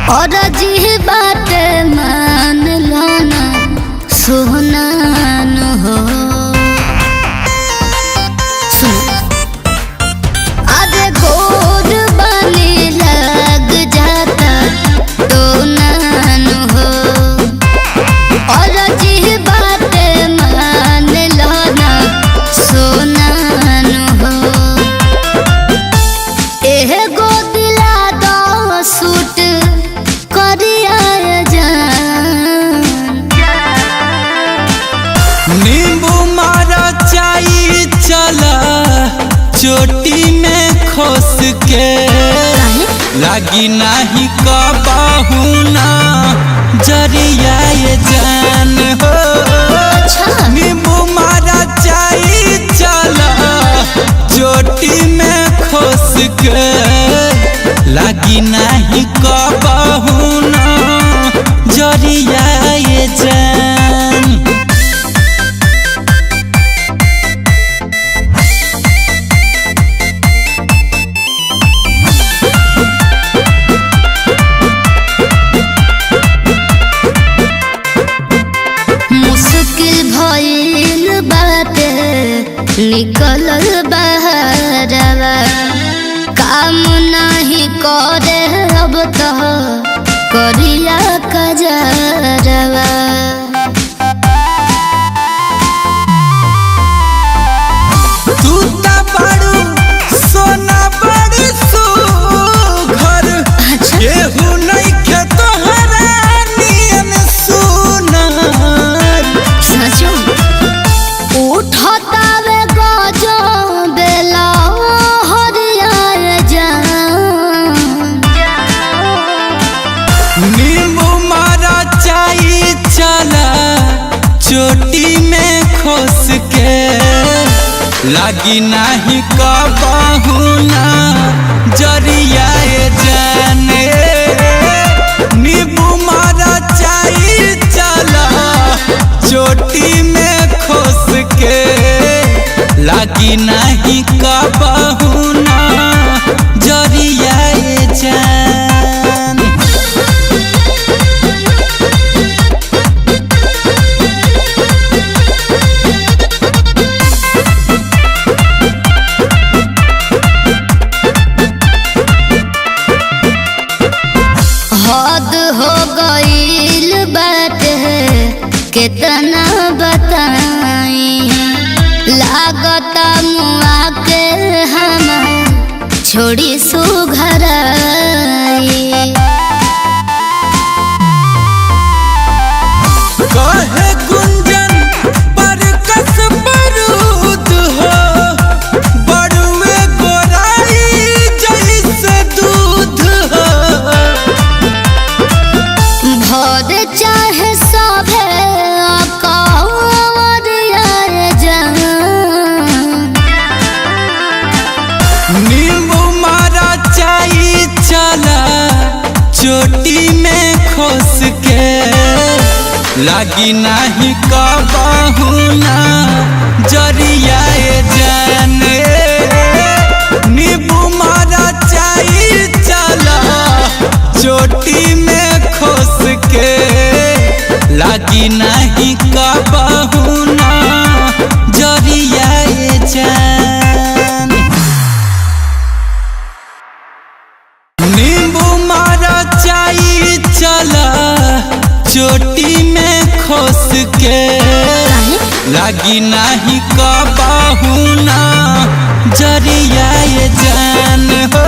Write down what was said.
और जी बात मान लाना सोना न हो। अरे गोद बने लग जाता तो नान हो। और जी बात मान लाना सोना न हो। एह गोदिला दो सूट नींबू मारा चाई चला चोटी में खोस के लागी नहीं कबाहू ना जरिया ये जान हो। नींबू मारा चाई चला चोटी में खोस के लागी नहीं कबाहू ना जरिया ये जान। निकलल बहरवा काम नहीं करे अब तो करिया कजरवा। तू ता बड़ू सोना बड़ी सुघर केहू नहीं के तोहरा नियन सुनार। सचो उठता चोटी में खोस के लागी नहीं कबाहू ना जरिया जाने। नींबू मारा चाई चला चोटी में खोस के लागी नहीं कबाहू ना जरिया जान। हद हो गईल बात कितना बताई। लागता मुआ के हम छोड़ी सुघराई। कहे गुंजन पर कस बरूद हो बड़ुए गोराई जैसे दूध हो। भोर चाहे सभे नींबू मारा चाई चला चोटी में खोस के लागी नहीं कबाहू ना जरिया जाने। नींबू मारा चाई चला चोटी में खोस के लागी नहीं कबाहू ना जरिया जान। नींबू मारा चाई चला चोटी में खोस के लागी नहीं कबाहू ना जरिया जान हो।